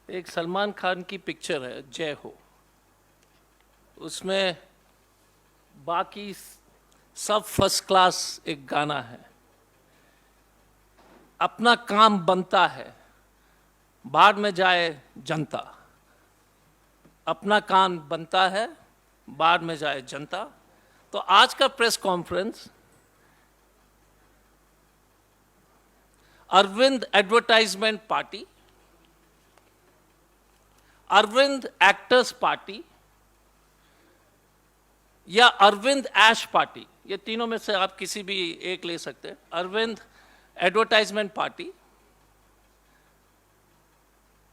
एक सलमान खान की पिक्चर है जय हो। उसमें बाकी सब फर्स्ट क्लास एक गाना है, अपना काम बनता है बाढ़ में जाए जनता, अपना काम बनता है बाढ़ में जाए जनता। तो आज का press conference Arvind advertisement party, Arvind actors party या अरविंद ऐश पार्टी, ये तीनों में से आप किसी भी एक ले सकते हैं। Arvind advertisement party,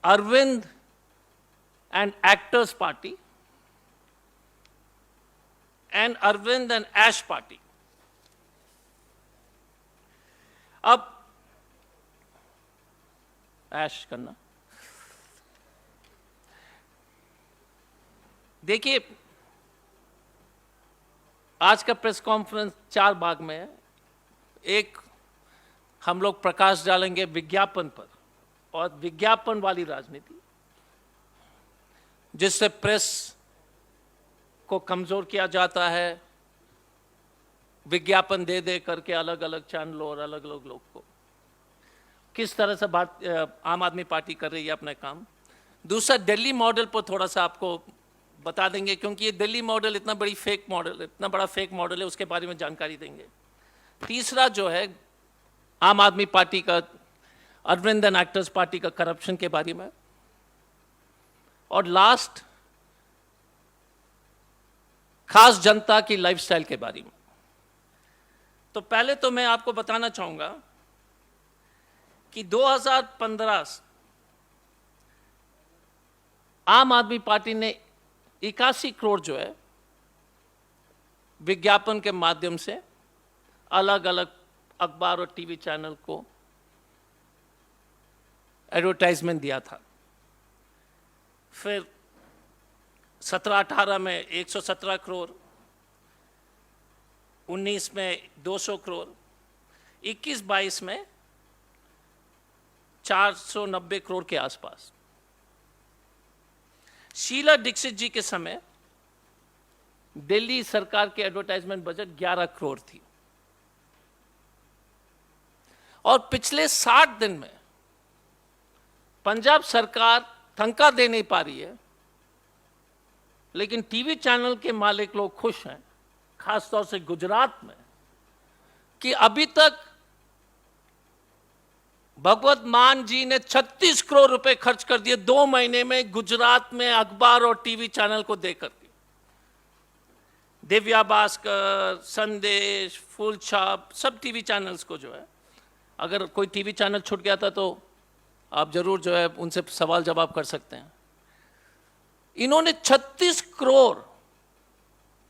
Arvind and actors party and Arvind and ऐश पार्टी। अब ऐश करना, देखिए आज का प्रेस कॉन्फ्रेंस 4 भाग में है। एक हम लोग प्रकाश डालेंगे विज्ञापन पर और विज्ञापन वाली राजनीति, जिससे प्रेस को कमजोर किया जाता है, विज्ञापन दे दे करके अलग अलग चैनलों और अलग अलग लोग को। किस तरह से आम आदमी पार्टी कर रही है अपना काम। दूसरा, दिल्ली मॉडल पर थोड़ा सा आपको बता देंगे, क्योंकि ये दिल्ली मॉडल इतना बड़ा फेक मॉडल है, उसके बारे में जानकारी देंगे। तीसरा जो है आम आदमी पार्टी का, अरविंद एंड एक्टर्स पार्टी का करप्शन के बारे में। और लास्ट, खास जनता की लाइफस्टाइल के बारे में। तो पहले तो मैं आपको बताना चाहूंगा कि 2015 आम आदमी पार्टी ने 81 करोड़ जो है विज्ञापन के माध्यम से अलग अलग अखबार और टीवी चैनल को एडवर्टाइजमेंट दिया था। फिर 17-18 में 117 करोड़, 19 में 200 करोड़, 21-22 में 490 करोड़ के आसपास। शीला दीक्षित जी के समय दिल्ली सरकार के एडवर्टाइजमेंट बजट 11 करोड़ थी और पिछले 60 दिन में पंजाब सरकार तनख्वाह दे नहीं पा रही है, लेकिन टीवी चैनल के मालिक लोग खुश हैं, खासतौर से गुजरात में, कि अभी तक भगवत मान जी ने 36 करोड़ रुपए खर्च कर दिए 2 महीने में गुजरात में अखबार और टीवी चैनल को देकर के। दिव्या भास्कर, संदेश, फूल छाप, सब टीवी चैनल्स को जो है, अगर कोई टीवी चैनल छूट गया था तो आप जरूर जो है उनसे सवाल जवाब कर सकते हैं। इन्होंने 36 करोड़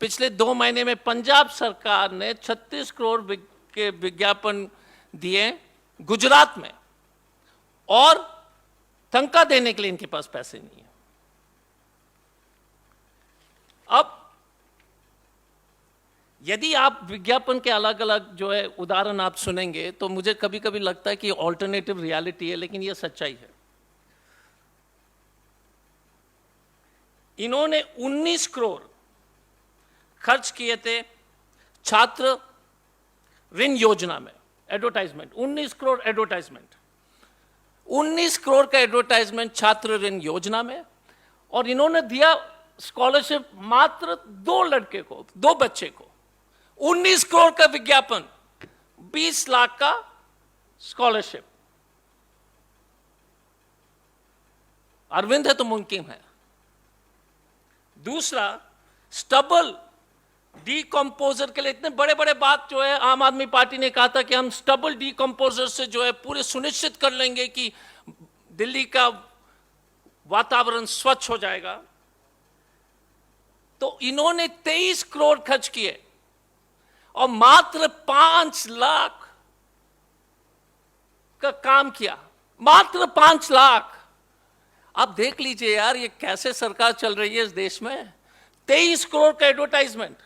पिछले 2 महीने में, पंजाब सरकार ने 36 करोड़ के विज्ञापन दिए गुजरात में, और तनख्वाह देने के लिए इनके पास पैसे नहीं है। अब यदि आप विज्ञापन के अलग अलग जो है उदाहरण आप सुनेंगे तो मुझे कभी कभी लगता है कि ऑल्टरनेटिव रियलिटी है, लेकिन यह सच्चाई है। इन्होंने 19 करोड़ खर्च किए थे छात्र ऋण योजना में, एडवर्टाइजमेंट। 19 करोड़ एडवर्टाइजमेंट, 19 करोड़ का एडवर्टाइजमेंट छात्र ऋण योजना में। और इन्होंने दिया स्कॉलरशिप मात्र 2 लड़के को, 2 बच्चे को। 19 करोड़ का विज्ञापन, 20 लाख का स्कॉलरशिप। अरविंद है तो मुमकिन है। दूसरा, स्टबल डीकंपोजर के लिए इतने बड़े बड़े बात जो है आम आदमी पार्टी ने कहा था कि हम स्टबल डीकंपोजर से जो है पूरे सुनिश्चित कर लेंगे कि दिल्ली का वातावरण स्वच्छ हो जाएगा। तो इन्होंने 23 करोड़ खर्च किए और मात्र 5 लाख का काम किया, मात्र 5 लाख। आप देख लीजिए यार, ये कैसे सरकार चल रही है इस देश में। 23 करोड़ का एडवर्टाइजमेंट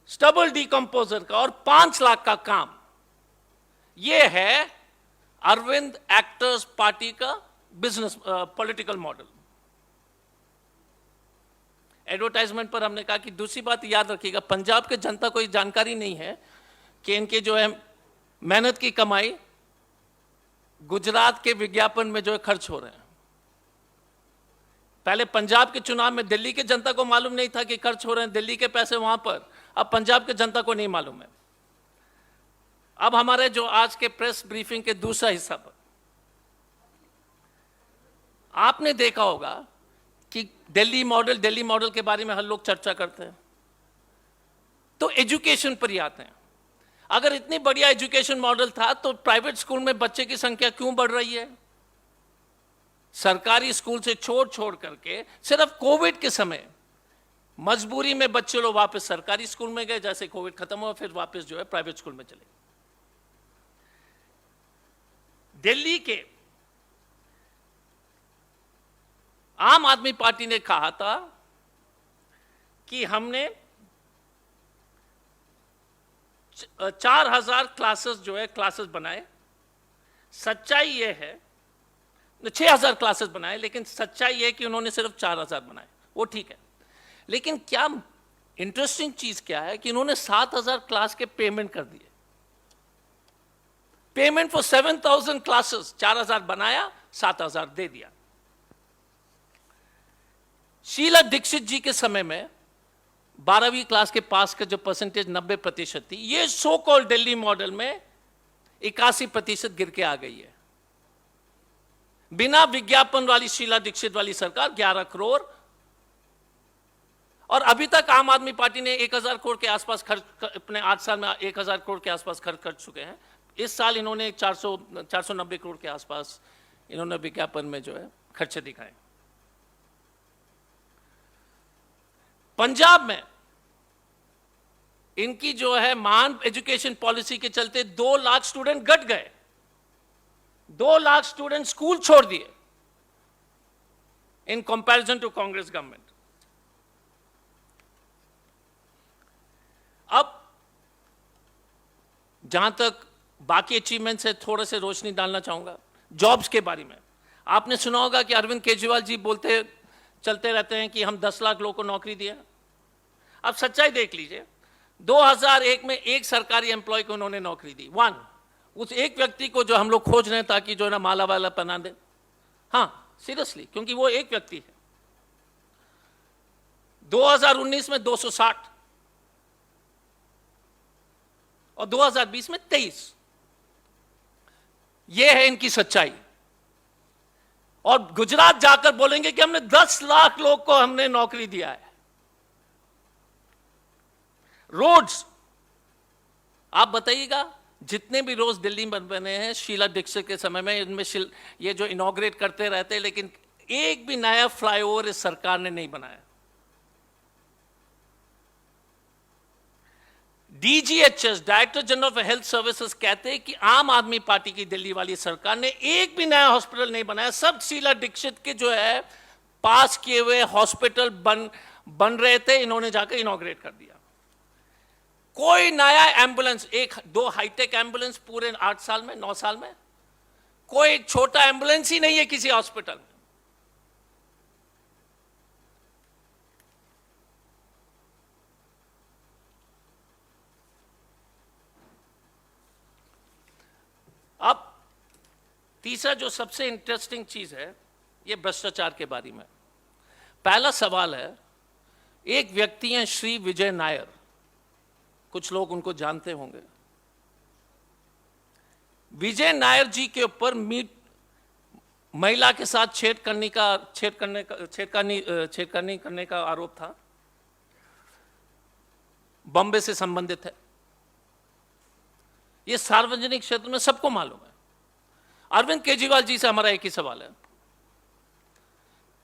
स्टबल डीकंपोजर का और 5 लाख का काम। यह है अरविंद एक्टर्स पार्टी का बिजनेस पॉलिटिकल मॉडल। एडवर्टाइजमेंट पर हमने कहा कि दूसरी बात याद रखिएगा, पंजाब के जनता को ये जानकारी नहीं है कि इनके जो है मेहनत की कमाई गुजरात के विज्ञापन में जो है खर्च हो रहे हैं। पहले पंजाब के चुनाव में दिल्ली के जनता को मालूम नहीं था कि खर्च हो रहे हैं दिल्ली के पैसे वहां पर, अब पंजाब के जनता को नहीं मालूम है। अब हमारे जो आज के प्रेस ब्रीफिंग के दूसरा हिस्सा पर आपने देखा होगा कि दिल्ली मॉडल के बारे में हर लोग चर्चा करते हैं, तो एजुकेशन पर ही आते हैं। अगर इतनी बढ़िया एजुकेशन मॉडल था तो प्राइवेट स्कूल में बच्चे की संख्या क्यों बढ़ रही है? सरकारी स्कूल से छोड़ करके सिर्फ कोविड के समय मजबूरी में बच्चे लोग वापस सरकारी स्कूल में गए, जैसे कोविड खत्म हुआ फिर वापस जो है प्राइवेट स्कूल में चले। दिल्ली के आम आदमी पार्टी ने कहा था कि हमने 4000 क्लासेस बनाए। सच्चाई यह है 6000 क्लासेस बनाए, लेकिन सच्चाई यह कि उन्होंने सिर्फ 4000 बनाए, वो ठीक है। लेकिन क्या इंटरेस्टिंग चीज क्या है कि इन्होंने 7000 क्लास के पेमेंट कर दिए। पेमेंट फॉर 7000 क्लासेस, 4000 बनाया 7000 दे दिया। शीला दीक्षित जी के समय में 12वीं क्लास के पास का जो परसेंटेज 90% थी, ये सो कॉल दिल्ली मॉडल में 81% गिर के आ गई है। बिना विज्ञापन वाली शीला दीक्षित वाली सरकार 11 करोड़, और अभी तक आम आदमी पार्टी ने 1000 करोड़ के आसपास खर्च, अपने 8 साल में 1000 करोड़ के आसपास खर्च कर चुके हैं। इस साल इन्होंने 490 करोड़ के आसपास इन्होंने विज्ञापन में जो है खर्चे दिखाए। पंजाब में इनकी जो है महान एजुकेशन पॉलिसी के चलते 2 लाख स्टूडेंट घट गए, 2 लाख स्टूडेंट स्कूल छोड़ दिए in comparison to Congress government. अब जहां तक बाकी अचीवमेंट्स है, थोड़े से रोशनी डालना चाहूंगा जॉब्स के बारे में। आपने सुना होगा कि अरविंद केजरीवाल जी बोलते चलते रहते हैं कि हम 10 लाख लोगों को नौकरी दिया। अब सच्चाई देख लीजिए, 2001 में एक सरकारी एम्प्लॉय को उन्होंने नौकरी दी, उस एक व्यक्ति को जो हम लोग खोज रहे हैं ताकि जो है ना माला वाला बना दे। हाँ सीरियसली, क्योंकि वो एक व्यक्ति है। 2019 में 260 और 2020 में 23। ये है इनकी सच्चाई। और गुजरात जाकर बोलेंगे कि हमने 10 लाख लोग को हमने नौकरी दिया है। रोड्स, आप बताइएगा, जितने भी रोज दिल्ली में बने हैं शीला दीक्षित के समय में, इनमें ये जो इनॉग्रेट करते रहते हैं, लेकिन एक भी नया फ्लाईओवर इस सरकार ने नहीं बनाया। DGHS, director general of health services, कहते हैं कि आम आदमी पार्टी की दिल्ली वाली सरकार ने एक भी नया हॉस्पिटल नहीं बनाया। सब शीला दीक्षित के जो है पास किए हुए हॉस्पिटल बन रहे थे, इन्होंने जाकर इनॉग्रेट कर दिया। कोई नया एम्बुलेंस, 1-2 हाईटेक एम्बुलेंस पूरे 8 साल में, 9 साल में, कोई छोटा एम्बुलेंस ही नहीं है किसी हॉस्पिटल में। अब तीसरा जो सबसे इंटरेस्टिंग चीज है, ये भ्रष्टाचार के बारे में। पहला सवाल है, एक व्यक्ति हैं श्री विजय नायर, कुछ लोग उनको जानते होंगे। विजय नायर जी के ऊपर महिला के साथ छेड़खानी करने का आरोप था, बॉम्बे से संबंधित है। ये सार्वजनिक क्षेत्र में सबको मालूम है। अरविंद केजरीवाल जी से हमारा एक ही सवाल है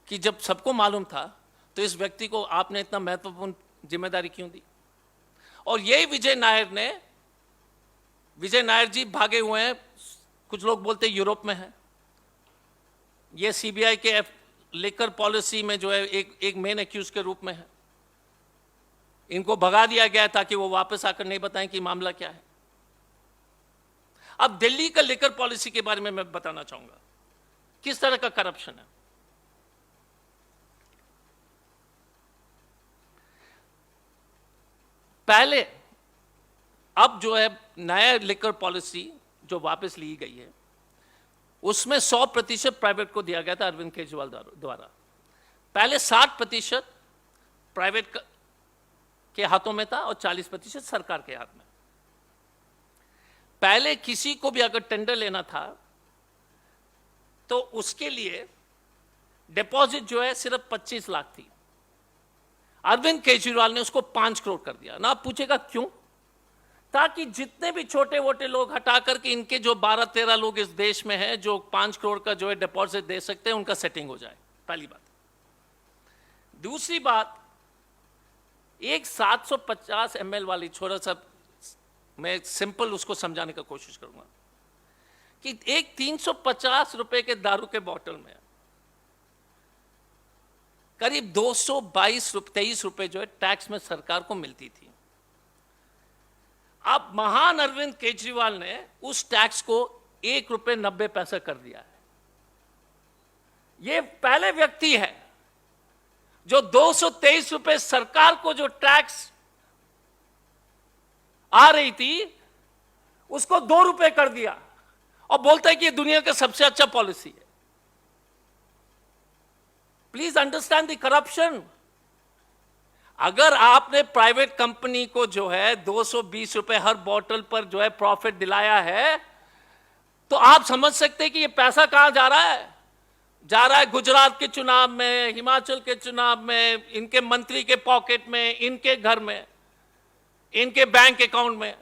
कि जब सबको मालूम था तो इस व्यक्ति को आपने इतना महत्वपूर्ण जिम्मेदारी क्यों दी? और यही विजय नायर जी भागे हुए हैं, कुछ लोग बोलते हैं यूरोप में है। ये सीबीआई के लिकर पॉलिसी में जो है एक मेन एक्यूज के रूप में है। इनको भगा दिया गया ताकि वो वापस आकर नहीं बताएं कि मामला क्या है। अब दिल्ली का लिकर पॉलिसी के बारे में मैं बताना चाहूंगा। किस तरह का करप्शन है। पहले, अब जो है नया लिकर पॉलिसी जो वापस ली गई है, उसमें 100% प्राइवेट को दिया गया था अरविंद केजरीवाल द्वारा। पहले 60% प्राइवेट के हाथों में था और 40% सरकार के हाथ में। पहले किसी को भी अगर टेंडर लेना था तो उसके लिए डिपॉजिट जो है सिर्फ 25 लाख थी। अरविंद केजरीवाल ने उसको 5 करोड़ कर दिया। ना आप पूछेगा क्यों? ताकि जितने भी छोटे वोटे लोग हटा करके इनके जो 12-13 लोग इस देश में हैं जो 5 करोड़ का जो है डिपॉजिट दे सकते हैं, उनका सेटिंग हो जाए। पहली बात। दूसरी बात, एक 750 ml वाली, छोटा सा मैं सिंपल उसको समझाने का कोशिश करूंगा कि एक 350 रुपए के दारू के बोतल में करीब 222-23 रुपए जो है टैक्स में सरकार को मिलती थी। अब महान अरविंद केजरीवाल ने उस टैक्स को 1 रुपए 90 पैसा कर दिया है। यह पहले व्यक्ति है जो 223 रुपए सरकार को जो टैक्स आ रही थी उसको 2 रुपए कर दिया और बोलता है कि यह दुनिया का सबसे अच्छा पॉलिसी है। Please understand the corruption. अगर आपने प्राइवेट कंपनी को जो है 220 रुपए हर बोतल पर जो है प्रॉफिट दिलाया है, तो आप समझ सकते हैं कि यह पैसा कहां जा रहा है। जा रहा है गुजरात के चुनाव में, हिमाचल के चुनाव में, इनके मंत्री के पॉकेट में, इनके घर में, इनके बैंक अकाउंट में।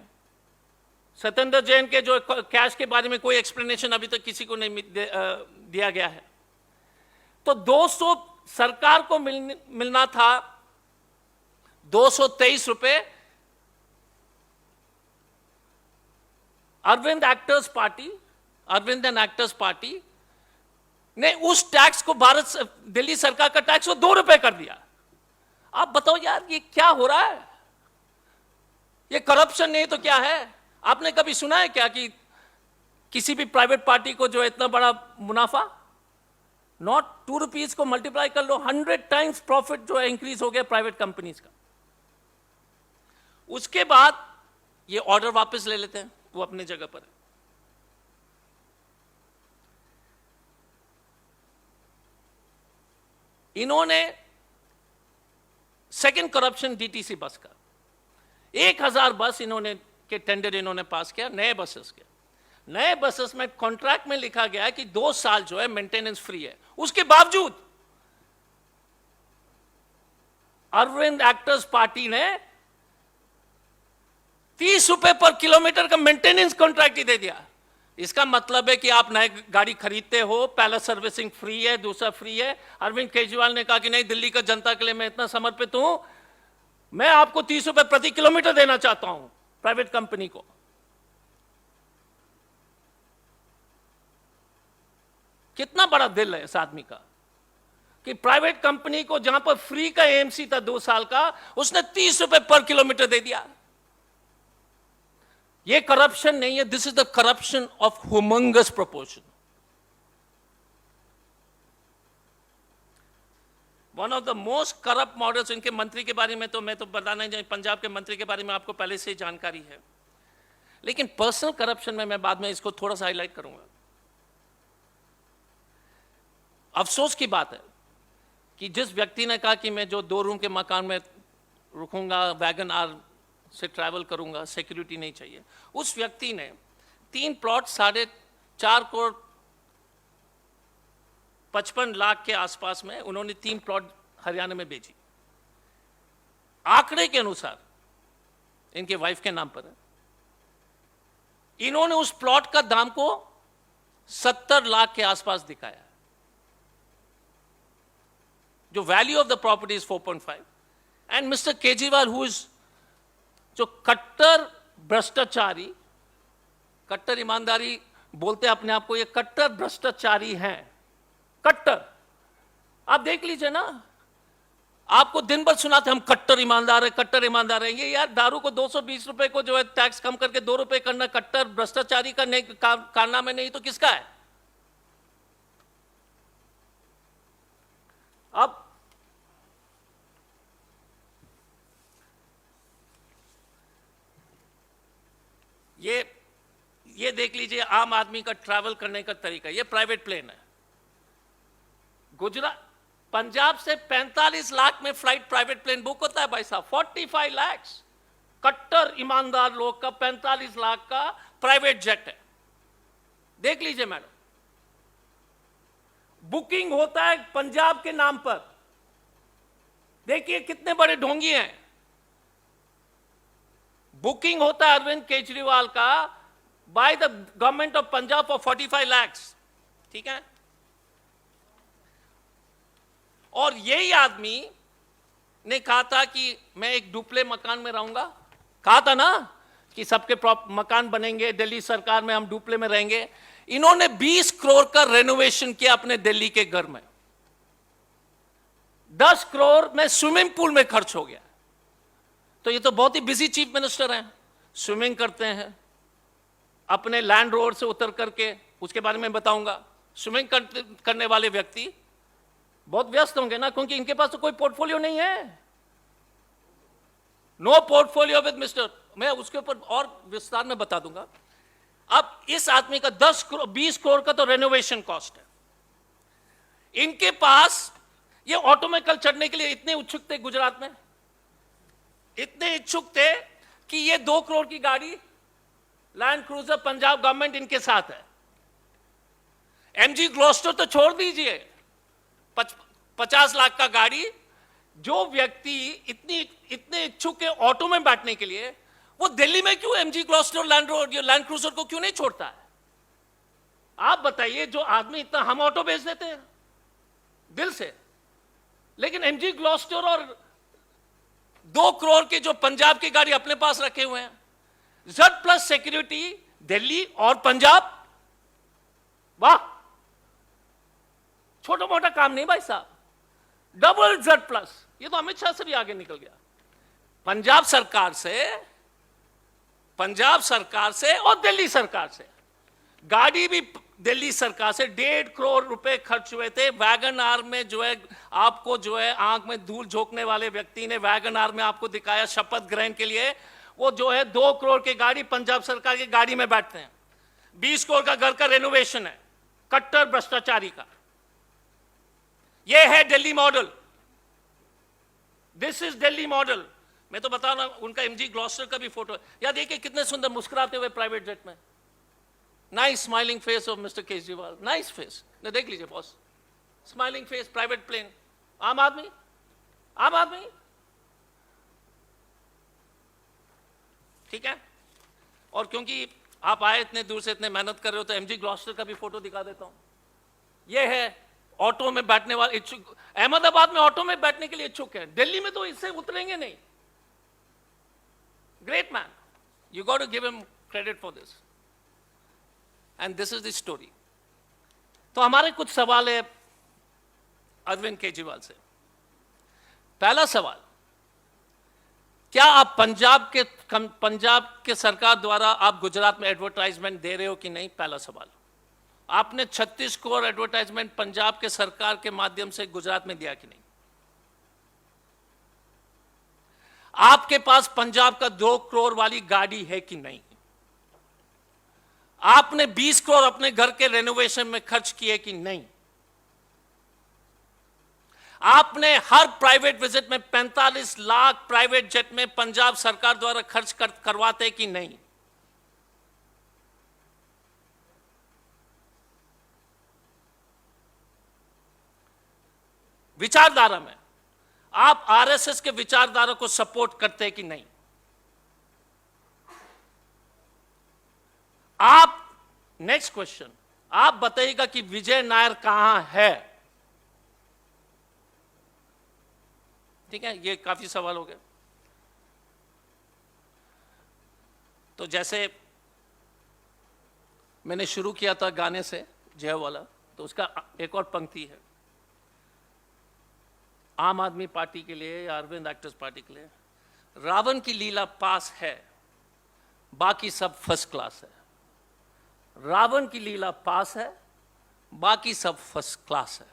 सत्येंद्र जैन के जो कैश के बारे में कोई एक्सप्लेनेशन अभी तक किसी को नहीं दिया गया है। तो 200 सरकार को मिलना था 223 रुपए। अरविंद एंड एक्टर्स पार्टी ने उस टैक्स को दिल्ली सरकार का टैक्स को 2 रुपए कर दिया। आप बताओ यार, ये क्या हो रहा है? ये करप्शन नहीं तो क्या है? आपने कभी सुना है क्या कि किसी भी प्राइवेट पार्टी को जो है इतना बड़ा मुनाफा? नॉट 2 रुपीज को मल्टीप्लाई कर लो, 100 टाइम्स प्रॉफिट जो है इंक्रीज हो गया प्राइवेट कंपनीज का। उसके बाद ये ऑर्डर वापस ले लेते हैं, वो अपनी जगह पर है। इन्होंने सेकंड करप्शन डीटीसी बस का 1000 बस इन्होंने के टेंडर इन्होंने पास किया, नए बसेस के। नए बसेस में कॉन्ट्रैक्ट में लिखा गया है कि 2 साल जो है मेंटेनेंस फ्री है। उसके बावजूद अरविंद एक्टर्स पार्टी ने 30 रुपए पर किलोमीटर का मेंटेनेंस कॉन्ट्रैक्ट ही दे दिया। इसका मतलब है कि आप नए गाड़ी खरीदते हो, पहला सर्विसिंग फ्री है, दूसरा फ्री है। अरविंद केजरीवाल ने कहा कि नहीं, दिल्ली का जनता के लिए मैं इतना समर्पित हूं, मैं आपको 30 रुपए प्रति किलोमीटर देना चाहता हूं प्राइवेट कंपनी को। कितना बड़ा दिल है इस आदमी का कि प्राइवेट कंपनी को जहां पर फ्री का एएमसी था 2 साल का, उसने 30 रुपए पर किलोमीटर दे दिया। यह करप्शन नहीं है, this is the corruption of humongous proportion. One of the most corrupt models, इनके मंत्री के बारे में तो मैं तो बताना नहीं, पंजाब के मंत्री के बारे में आपको पहले से ही जानकारी है, लेकिन पर्सनल करप्शन में मैं बाद में इसको थोड़ा सा हाईलाइट करूंगा। अफसोस की बात है कि जिस व्यक्ति ने कहा कि मैं जो 2 रूम के मकान में रुकूंगा, वैगन आर से ट्रैवल करूंगा, सिक्योरिटी नहीं चाहिए, उस व्यक्ति ने 3 प्लॉट 4.5 करोड़ 55 लाख के आसपास में उन्होंने 3 प्लॉट हरियाणा में बेची। आंकड़े के अनुसार इनके वाइफ के नाम पर है। इन्होंने उस प्लॉट का दाम को 70 लाख के आसपास दिखाया। जो value of the property is 4.5। And mister Kejriwal, who is जो कट्टर भ्रष्टाचारी, कट्टर ईमानदारी बोलते अपने आप को, ये कट्टर भ्रष्टाचारी हैं। कट्टर, आप देख लीजिए ना, आपको दिन भर सुनाते हम कट्टर ईमानदार है, कट्टर ईमानदार है। ये यार दारू को 220 रुपए को जो है टैक्स कम करके 2 रुपए करना कट्टर भ्रष्टाचारी का नहीं, कारनामे नहीं तो किसका है? अब ये देख लीजिए आम आदमी का ट्रैवल करने का तरीका। ये प्राइवेट प्लेन है। गुजरात पंजाब से 45 लाख में फ्लाइट प्राइवेट प्लेन बुक होता है भाई साहब। 45 लाख कट्टर ईमानदार लोग का 45 लाख का प्राइवेट जेट है। देख लीजिए मैडम, बुकिंग होता है पंजाब के नाम पर। देखिए कितने बड़े ढोंगी हैं। बुकिंग होता है अरविंद केजरीवाल का by the government of Punjab for 45 lakh. ठीक है। और यही आदमी ने कहा था कि मैं एक डुप्ले मकान में रहूंगा। कहा था ना कि सबके मकान बनेंगे, दिल्ली सरकार में हम डुप्ले में रहेंगे। इन्होंने 20 करोड़ का रेनोवेशन किया अपने दिल्ली के घर में। 10 करोड़ में स्विमिंग पूल में खर्च हो गया। तो ये तो बहुत ही बिजी चीफ मिनिस्टर हैं। स्विमिंग करते हैं अपने लैंड रोड से उतर करके, उसके बारे में बताऊंगा। स्विमिंग करने वाले व्यक्ति बहुत व्यस्त होंगे ना, क्योंकि इनके पास तो कोई पोर्टफोलियो नहीं है। No portfolio with mister. मैं उसके ऊपर और विस्तार में बता दूंगा। अब इस आदमी का 10 करोड़ 20 करोड़ का तो रेनोवेशन कॉस्ट है। इनके पास ये ऑटो में कल चढ़ने के लिए इतने उत्सुक थे, गुजरात में इतने इच्छुक थे कि ये 2 करोड़ की गाड़ी लैंड क्रूजर पंजाब गवर्नमेंट इनके साथ है। एमजी ग्लोस्टर तो छोड़ दीजिए, 50 लाख का गाड़ी। जो व्यक्ति इतने इच्छुक है ऑटो में बैठने के लिए, वो दिल्ली में क्यों एमजी ग्लोस्टर लैंड क्रूजर को क्यों नहीं छोड़ता है? आप बताइए। जो आदमी इतना, हम ऑटो बेच देते हैं दिल से, लेकिन एमजी ग्लोस्टर और 2 करोड़ के जो पंजाब की गाड़ी अपने पास रखे हुए हैं। Z+ सिक्योरिटी दिल्ली और पंजाब। वाह, छोटा मोटा काम नहीं भाई साहब। Double Z+। ये तो अमित शाह से भी आगे निकल गया। पंजाब सरकार से और दिल्ली सरकार से। गाड़ी भी दिल्ली सरकार से 1.5 करोड़ रुपए खर्च हुए थे। वैगन आर में जो है आपको जो है आंख में धूल झोंकने वाले व्यक्ति ने वैगन आर में आपको दिखाया शपथ ग्रहण के लिए। वो जो है 2 करोड़ की गाड़ी, पंजाब सरकार की गाड़ी में बैठते हैं। 20 करोड़ का घर का रेनोवेशन है, कट्टर भ्रष्टाचारी का। ये है Delhi model. This is Delhi model. मैं तो बता रहा हूं, उनका एमजी ग्लॉस्टर का भी फोटो। या देखिए कितने सुंदर मुस्कुराते हुए प्राइवेट जेट में। Nice smiling face of mister Kejriwal. Nice face. देख लीजिए boss, smiling face, private plane. आम आदमी ठीक है। और क्योंकि आप आए इतने दूर से, इतने मेहनत कर रहे हो, तो एमजी ग्लॉस्टर का भी फोटो दिखा देता हूं। यह है ऑटो में बैठने वाले इच्छुक। अहमदाबाद में ऑटो में बैठने के लिए इच्छुक है। दिल्ली में तो इससे उतरेंगे नहीं। Great man, you got to give him credit for this. And this is the story. तो हमारे कुछ सवाल है अरविंद केजरीवाल से। पहला सवाल, क्या आप पंजाब के सरकार द्वारा आप गुजरात में एडवर्टाइजमेंट दे रहे हो कि नहीं? पहला सवाल। आपने 36 करोड़ एडवर्टाइजमेंट पंजाब के सरकार के माध्यम से गुजरात में दिया कि नहीं? आपके पास पंजाब का 2 करोड़ वाली गाड़ी है कि नहीं? आपने 20 करोड़ अपने घर के रेनोवेशन में खर्च किए कि नहीं? आपने हर प्राइवेट विजिट में 45 लाख प्राइवेट जेट में पंजाब सरकार द्वारा खर्च करवाते कि नहीं? विचारधारा में आप आरएसएस के विचारधारा को सपोर्ट करते कि नहीं? आप, नेक्स्ट क्वेश्चन, आप बताइएगा कि विजय नायर कहां है? ठीक है, ये काफी सवाल हो गए। तो जैसे मैंने शुरू किया था गाने से, जय वाला, तो उसका एक और पंक्ति है आम आदमी पार्टी के लिए या अरविंद एक्टर्स पार्टी के लिए। रावण की लीला पास है, बाकी सब फर्स्ट क्लास है। रावण की लीला पास है, बाकी सब फर्स्ट क्लास है।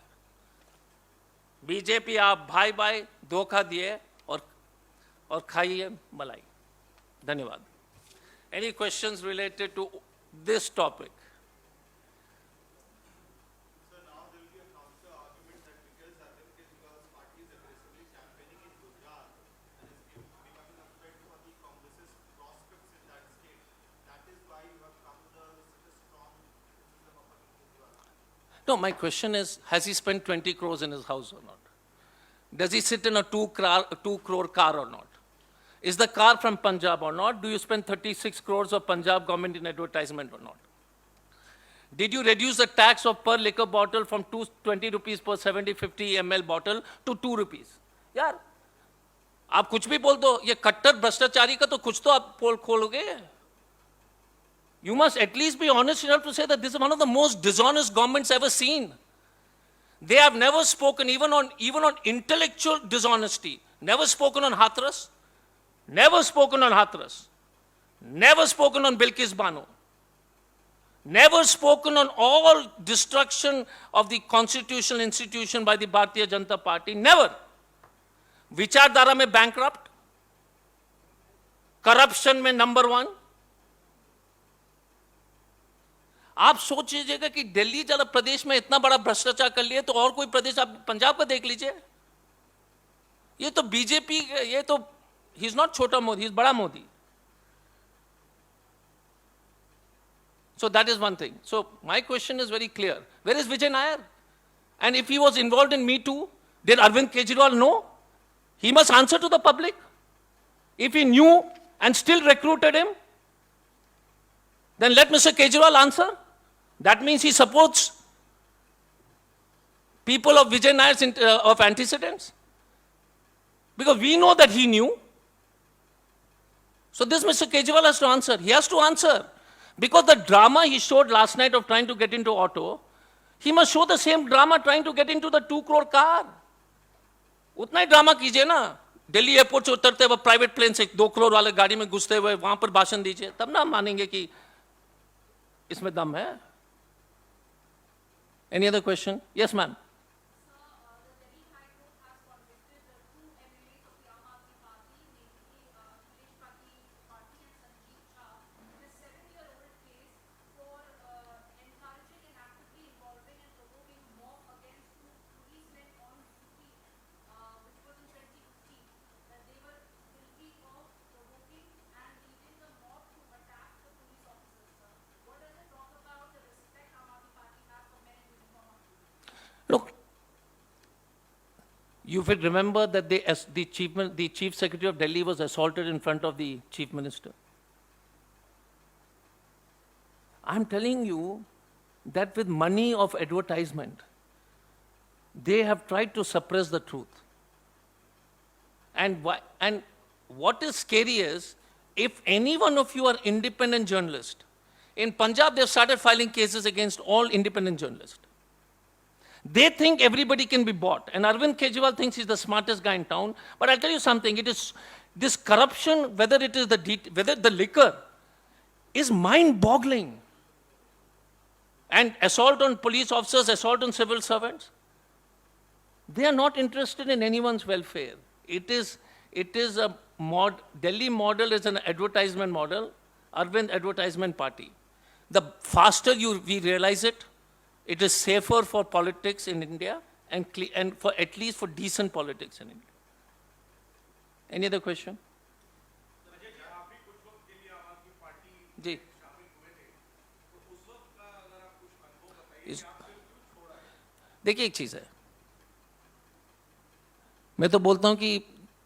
बीजेपी आप भाई भाई धोखा दिए और खाइए मलाई। धन्यवाद। Any questions related to this topic? So now there will be a counter argument that because Arvind Kejriwal's party is aggressively campaigning in Gujarat and is becoming a threat for the Congress's prospects in that state, that is why you have come under such a strong criticism of Arvind Kejriwal. No, my question is, has he spent 20 crores in his house or not? Does he sit in a 2 crore car or not? Is the car from Punjab or not? Do you spend 36 crores of Punjab government in advertisement or not? Did you reduce the tax of per liquor bottle from 20 rupees per 70-50 ml bottle to 2 rupees? यार, आप कुछ भी बोल दो, ये कट्टर भ्रष्टाचारी का तो कुछ तो आप पोल खोलोगे. You must at least be honest enough to say that this is one of the most dishonest governments ever seen. They have never spoken even on intellectual dishonesty. Never spoken on Hathras. Never spoken on Hathras. Never spoken on Bilkis Bano. Never spoken on all destruction of the constitutional institution by the Bharatiya Janata Party. Never. विचारधारा में bankrupt. Corruption में number 1. आप सोच लीजिएगा कि दिल्ली जरा प्रदेश में इतना बड़ा भ्रष्टाचार कर लिए तो और कोई प्रदेश आप पंजाब का देख लीजिए. ये तो बीजेपी, ये तो ही इज नॉट छोटा मोदी, ही इज बड़ा Modi. So that is one thing. So my question is very clear. Where is Vijay Nair? And if he was involved in Me Too, did Arvind Kejriwal know? He must answer to the public. If he knew and still recruited him, then let Mr. Kejriwal answer. That means he supports people of Vijay Nair's of antecedents. Because we know that he knew. So this Mr. Kejriwal has to answer. He has to answer. Because the drama he showed last night of trying to get into auto, he must show the same drama trying to get into the 2 crore car. उतना ही drama कीजिए ना. Delhi airport से उतरते हुए private plane से 2 करोड़ वाले गाड़ी में घुसते हुए वहां पर भाषण दीजिए, तब ना हम मानेंगे कि इसमें दम है. Any other question? Yes, ma'am. Look, you will remember that the Chief Secretary of Delhi was assaulted in front of the Chief Minister. I'm telling you that with money of advertisement, they have tried to suppress the truth. And what is scary is, if any one of you are independent journalists, in Punjab they've started filing cases against all independent journalists. They think everybody can be bought. And Arvind Kejriwal thinks he's the smartest guy in town. But I'll tell you something, it is this corruption, whether it is whether the liquor, is mind-boggling. And assault on police officers, assault on civil servants, they are not interested in anyone's welfare. It is a Delhi model is an advertisement model, Arvind advertisement party. The faster we realize it, it is safer for politics in India and for at least for decent politics in India. Any other question? जी. देखिए एक चीज है, मैं तो बोलता हूं कि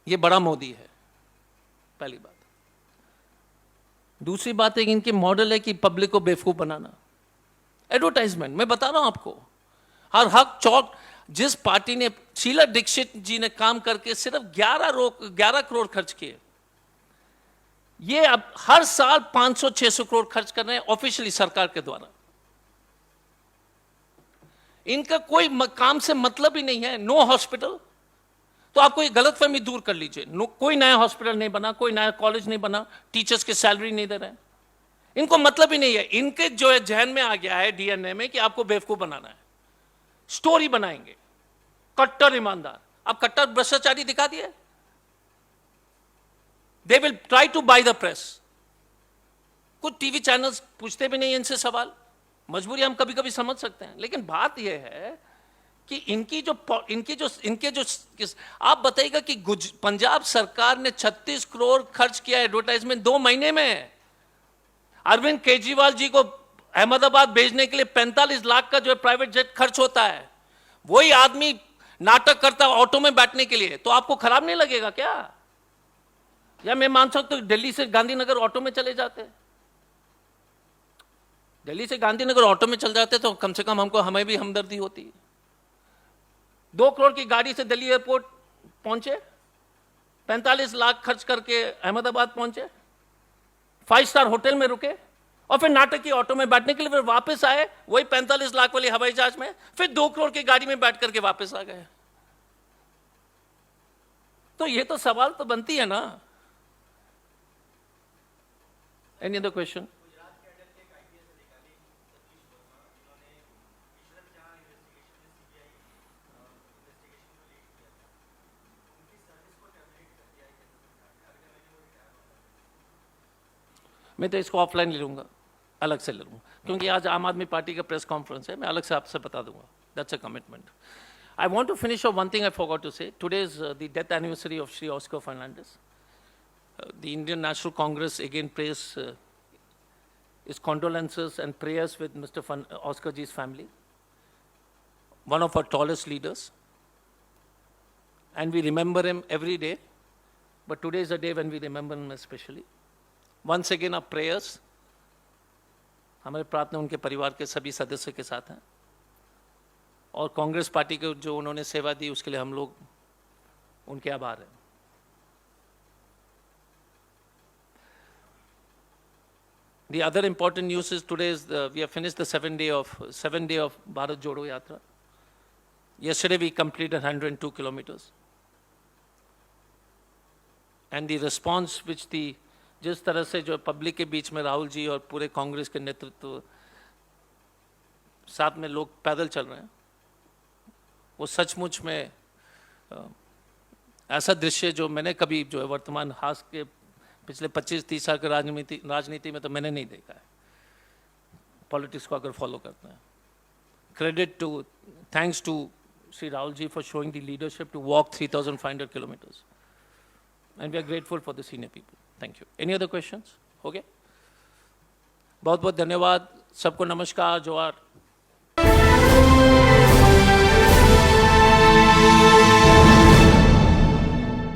ये बड़ा मोदी है, पहली बात. दूसरी बात है कि इनके मॉडल है कि पब्लिक को बेवकूफ बनाना. एडवर्टाइजमेंट, मैं बता रहा हूं आपको, हर हक चौक, जिस पार्टी ने, शीला दीक्षित जी ने काम करके सिर्फ 11 करोड़ खर्च किए, ये अब हर साल 500-600 करोड़ खर्च कर रहे हैं ऑफिशियली सरकार के द्वारा. इनका कोई काम से मतलब ही नहीं है. नो हॉस्पिटल, तो आपको ये गलतफहमी दूर कर लीजिए. कोई नया हॉस्पिटल नहीं बना, कोई नया कॉलेज नहीं बना, टीचर्स की सैलरी नहीं दे रहे हैं. इनको मतलब ही नहीं है. इनके जो है जहन में आ गया है, डीएनए में, कि आपको बेवकूफ बनाना है. स्टोरी बनाएंगे. कट्टर ईमानदार। अब कट्टर भ्रष्टाचारी दिखा दिए। They will try to buy the press. कुछ टीवी चैनल्स पूछते भी नहीं इनसे सवाल, मजबूरी हम कभी कभी समझ सकते हैं। लेकिन बात यह है कि इनके जो आप बताइएगा कि पंजाब सरकार ने 36 करोड़ खर्च किया एडवर्टाइजमेंट 2 महीने में। अरविंद केजरीवाल जी को अहमदाबाद भेजने के लिए 45 लाख का जो है प्राइवेट जेट खर्च होता है। वही आदमी नाटक करता है ऑटो में बैठने के लिए, तो आपको खराब नहीं लगेगा क्या? या मैं मान सकता हूं दिल्ली से गांधीनगर ऑटो में चले जाते, दिल्ली से गांधीनगर ऑटो में चल जाते तो कम से कम हमें भी हमदर्दी होती। 2 करोड़ की गाड़ी से दिल्ली एयरपोर्ट पहुंचे, 45 लाख खर्च करके अहमदाबाद पहुंचे, 5 स्टार होटल में रुके और फिर नाटक की ऑटो में बैठने के लिए फिर वापस आए वही 45 लाख वाली हवाई जहाज में, फिर 2 करोड़ की गाड़ी में बैठ करके वापस आ गए। तो ये तो सवाल तो बनती है ना। Any other question? मैं तो इसको ऑफलाइन ले लूंगा, अलग से ले लूंगा, क्योंकि आज आम आदमी पार्टी का प्रेस कॉन्फ्रेंस है, मैं अलग से आपसे बता दूंगा। That's a commitment. I want to finish off one thing I forgot to say. Today is the death anniversary of Sri Oscar Fernandez. The Indian National Congress again pays its condolences and prayers with Mr. Oscar Ji's family, one of our tallest leaders. And we remember him every day, but today is a day when we remember him especially. Once again, our prayers, हमारे प्रार्थना उनके परिवार के सभी सदस्य के साथ हैं, और कांग्रेस पार्टी को जो उन्होंने सेवा दी उसके लिए हम लोग उनके आभार हैं। The other important news is today is we have finished the 7 day of Bharat Jodo Yatra. Yesterday we completed 102 kilometers, and the response which जिस तरह से जो पब्लिक के बीच में राहुल जी और पूरे कांग्रेस के नेतृत्व साथ में लोग पैदल चल रहे हैं, वो सचमुच में ऐसा दृश्य जो मैंने कभी जो है वर्तमान हास के पिछले 25-30 साल के राजनीति में तो मैंने नहीं देखा है। पॉलिटिक्स को अगर फॉलो करते हैं, thanks to Shri Rahul ji for showing the leadership to walk 3,500 kilometres, and we are grateful for the senior people. Thank you. Any other questions? हो गए? बहुत बहुत धन्यवाद सबको। नमस्कार, जोहार।